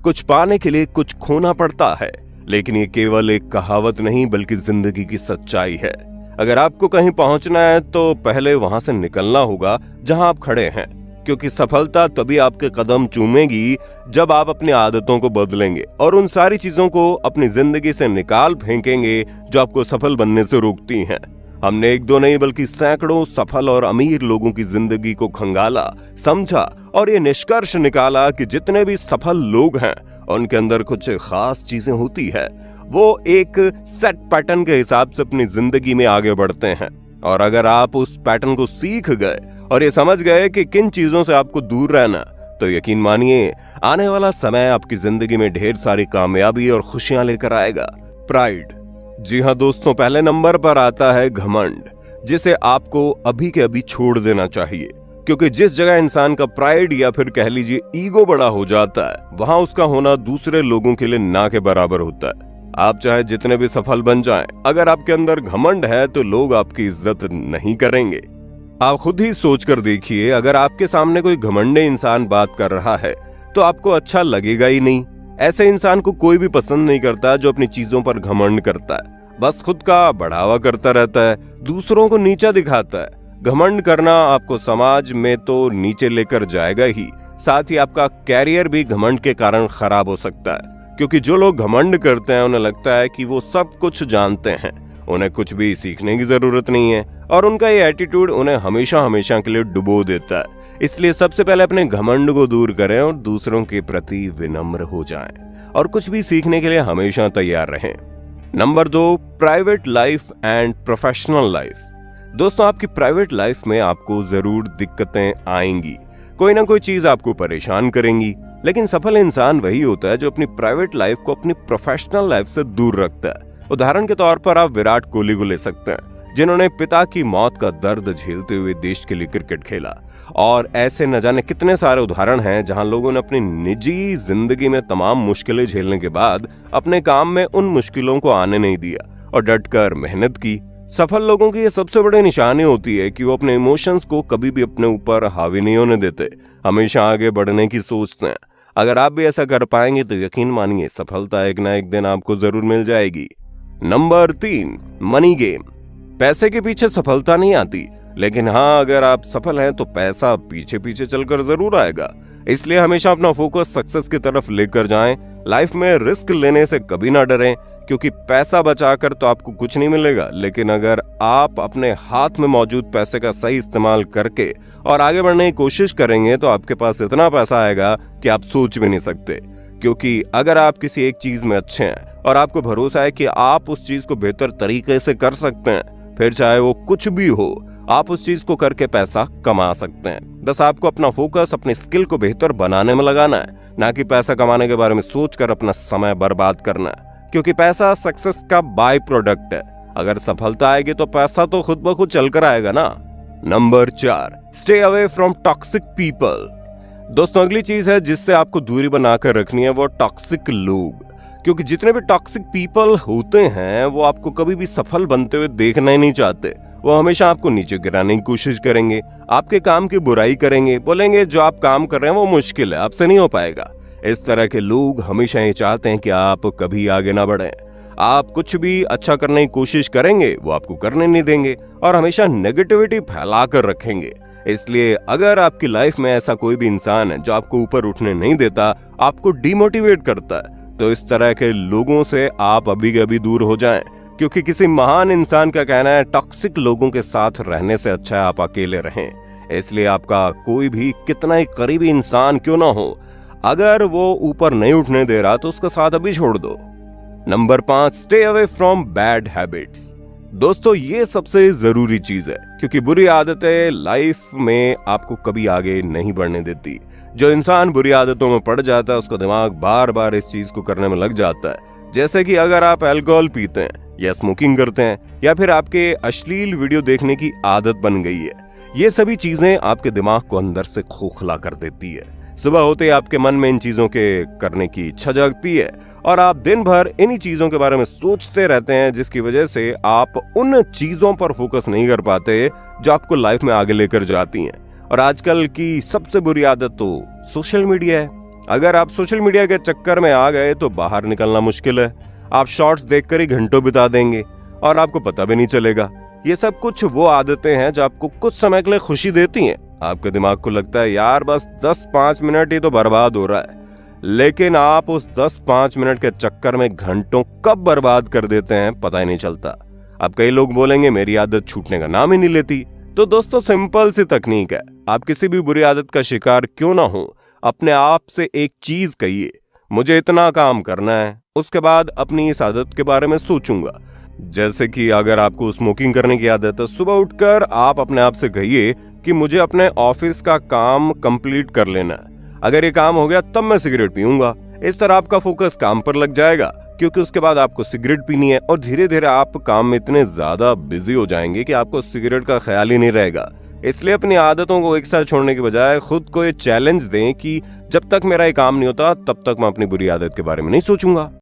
कुछ पाने के लिए कुछ खोना पड़ता है, लेकिन ये केवल एक कहावत नहीं बल्कि जिंदगी की सच्चाई है। अगर आपको कहीं पहुंचना है तो पहले वहां से निकलना होगा जहां आप खड़े हैं, क्योंकि सफलता तभी आपके कदम चूमेगी जब आप अपनी आदतों को बदलेंगे और उन सारी चीजों को अपनी जिंदगी से निकाल फेंकेंगे जो आपको सफल बनने से रोकती हैं। हमने एक दो नहीं बल्कि सैकड़ों सफल और अमीर लोगों की जिंदगी को खंगाला, समझा और ये निष्कर्ष निकाला कि जितने भी सफल लोग हैं उनके अंदर कुछ खास चीजें होती है। वो एक सेट पैटर्न के हिसाब से अपनी जिंदगी में आगे बढ़ते हैं, और अगर आप उस पैटर्न को सीख गए और ये समझ गए कि किन चीजों से आपको दूर रहना, तो यकीन मानिए आने वाला समय आपकी जिंदगी में ढेर सारी कामयाबी और खुशियां लेकर आएगा। प्राइड, जी हाँ दोस्तों, पहले नंबर पर आता है घमंड, जिसे आपको अभी के अभी छोड़ देना चाहिए, क्योंकि जिस जगह इंसान का प्राइड या फिर कह लीजिए ईगो बड़ा हो जाता है, वहां उसका होना दूसरे लोगों के लिए ना के बराबर होता है। आप चाहे जितने भी सफल बन जाएं, अगर आपके अंदर घमंड है तो लोग आपकी इज्जत नहीं करेंगे। आप खुद ही सोच कर देखिए, अगर आपके सामने कोई घमंडे इंसान बात कर रहा है तो आपको अच्छा लगेगा ही नहीं। ऐसे इंसान को कोई भी पसंद नहीं करता जो अपनी चीजों पर घमंड करता है, बस खुद का बढ़ावा करता रहता है, दूसरों को नीचा दिखाता है। घमंड करना आपको समाज में तो नीचे लेकर जाएगा ही, साथ ही आपका कैरियर भी घमंड के कारण खराब हो सकता है, क्योंकि जो लोग घमंड करते हैं उन्हें लगता है कि वो सब कुछ जानते हैं, उन्हें कुछ भी सीखने की जरूरत नहीं है, और उनका ये एटीट्यूड उन्हें हमेशा हमेशा के लिए डुबो देता है। इसलिए सबसे पहले अपने घमंड को दूर करें और दूसरों के प्रति विनम्र हो जाएं, और कुछ भी सीखने के लिए हमेशा तैयार रहें। Number 2, private life and professional life. दोस्तों, आपकी प्राइवेट लाइफ में आपको जरूर दिक्कतें आएंगी, कोई ना कोई चीज आपको परेशान करेंगी, लेकिन सफल इंसान वही होता है जो अपनी प्राइवेट लाइफ को अपनी प्रोफेशनल लाइफ से दूर रखता है। उदाहरण के तौर पर आप विराट कोहली को ले सकते हैं, जिन्होंने पिता की मौत का दर्द झेलते हुए देश के लिए क्रिकेट खेला, और ऐसे न जाने कितने सारे उदाहरण हैं जहां लोगों ने अपनी निजी जिंदगी में तमाम मुश्किलें झेलने के बाद अपने काम में उन मुश्किलों को आने नहीं दिया और डटकर मेहनत की। सफल लोगों की ये सबसे बड़ी निशानी होती है कि वो अपने इमोशंस को कभी भी अपने ऊपर हावी नहीं होने देते, हमेशा आगे बढ़ने की सोचते हैं। अगर आप भी ऐसा कर पाएंगे तो यकीन मानिए सफलता एक ना एक दिन आपको जरूर मिल जाएगी। Number 3, money game. पैसे के पीछे सफलता नहीं आती, लेकिन हाँ, अगर आप सफल हैं तो पैसा पीछे पीछे चलकर जरूर आएगा। इसलिए हमेशा अपना फोकस सक्सेस की तरफ लेकर जाएं। लाइफ में रिस्क लेने से कभी ना डरें, क्योंकि पैसा बचाकर तो आपको कुछ नहीं मिलेगा, लेकिन अगर आप अपने हाथ में मौजूद पैसे का सही इस्तेमाल करके और आगे बढ़ने की कोशिश करेंगे तो आपके पास इतना पैसा आएगा कि आप सोच भी नहीं सकते। क्योंकि अगर आप किसी एक चीज में अच्छे हैं और आपको भरोसा है कि आप उस चीज को बेहतर तरीके से कर सकते हैं, फिर चाहे वो कुछ भी हो, आप उस चीज को करके पैसा कमा सकते हैं। बस आपको अपना फोकस अपने स्किल को बेहतर बनाने में लगाना है, ना कि पैसा कमाने के बारे में सोचकर अपना समय बर्बाद करना है, क्योंकि पैसा सक्सेस का बाय प्रोडक्ट है। अगर सफलता आएगी तो पैसा तो खुद ब खुद चलकर आएगा ना। Number 4, stay away from toxic people. दोस्तों, अगली चीज है जिससे आपको दूरी बनाकर रखनी है, वो टॉक्सिक लोग, क्योंकि जितने भी टॉक्सिक पीपल होते हैं वो आपको कभी भी सफल बनते हुए देखना ही नहीं चाहते। वो हमेशा आपको नीचे गिराने की कोशिश करेंगे, आपके काम की बुराई करेंगे, बोलेंगे जो आप काम कर रहे हैं वो मुश्किल है, आपसे नहीं हो पाएगा। इस तरह के लोग हमेशा ये चाहते हैं कि आप कभी आगे ना बढ़ें। आप कुछ भी अच्छा करने की कोशिश करेंगे वो आपको करने नहीं देंगे और हमेशा नेगेटिविटी फैला कर रखेंगे। इसलिए अगर आपकी लाइफ में ऐसा कोई भी इंसान है जो आपको ऊपर उठने नहीं देता, आपको डिमोटिवेट करता है, तो इस तरह के लोगों से आप अभी के अभी दूर हो जाएं, क्योंकि किसी महान इंसान का कहना है टॉक्सिक लोगों के साथ रहने से अच्छा है आप अकेले रहें। इसलिए आपका कोई भी कितना ही करीबी इंसान क्यों ना हो, अगर वो ऊपर नहीं उठने दे रहा तो उसका साथ अभी छोड़ दो। Number 5, stay away from bad habits. दोस्तों, ये सबसे जरूरी चीज है, क्योंकि बुरी आदतें लाइफ में आपको कभी आगे नहीं बढ़ने देती। जो इंसान बुरी आदतों में पड़ जाता है उसका दिमाग बार बार इस चीज को करने में लग जाता है। जैसे कि अगर आप अल्कोहल पीते हैं या स्मोकिंग करते हैं या फिर आपके अश्लील वीडियो देखने की आदत बन गई है, ये सभी चीजें आपके दिमाग को अंदर से खोखला कर देती है। सुबह होते ही आपके मन में इन चीजों के करने की इच्छा जागती है और आप दिन भर इन्हीं चीजों के बारे में सोचते रहते हैं, जिसकी वजह से आप उन चीजों पर फोकस नहीं कर पाते जो आपको लाइफ में आगे लेकर जाती हैं। और आजकल की सबसे बुरी आदत तो सोशल मीडिया है। अगर आप सोशल मीडिया के चक्कर में आ गए तो बाहर निकलना मुश्किल है। आप शॉर्ट्स देखकर ही घंटों बिता देंगे और आपको पता भी नहीं चलेगा। ये सब कुछ वो आदतें हैं जो आपको कुछ समय के लिए खुशी देती हैं। आपके दिमाग को लगता है यार बस 10-5 मिनट ही तो बर्बाद हो रहा है, लेकिन आप उस 10-5 मिनट के चक्कर में घंटों कब बर्बाद कर देते हैं पता ही नहीं चलता। अब कई लोग बोलेंगे मेरी आदत छूटने का नाम ही नहीं लेती। तो दोस्तों सिंपल सी तकनीक है, आप किसी भी बुरी आदत का शिकार क्यों ना हो, अपने आप से एक चीज कहिए, मुझे इतना काम करना है, उसके बाद अपनी इस आदत के बारे में सोचूंगा। जैसे कि अगर आपको स्मोकिंग करने की आदत है, सुबह उठकर आप अपने आप से कहिए कि मुझे अपने ऑफिस का काम कंप्लीट कर लेना है, अगर ये काम हो गया तब मैं सिगरेट पीऊंगा। इस तरह आपका फोकस काम पर लग जाएगा, क्योंकि उसके बाद आपको सिगरेट पीनी है और धीरे धीरे आप काम में इतने ज्यादा बिजी हो जाएंगे कि आपको सिगरेट का ख्याल ही नहीं रहेगा। इसलिए अपनी आदतों को एक साथ छोड़ने के बजाय खुद को ये चैलेंज दें कि जब तक मेरा ये काम नहीं होता तब तक मैं अपनी बुरी आदत के बारे में नहीं सोचूंगा।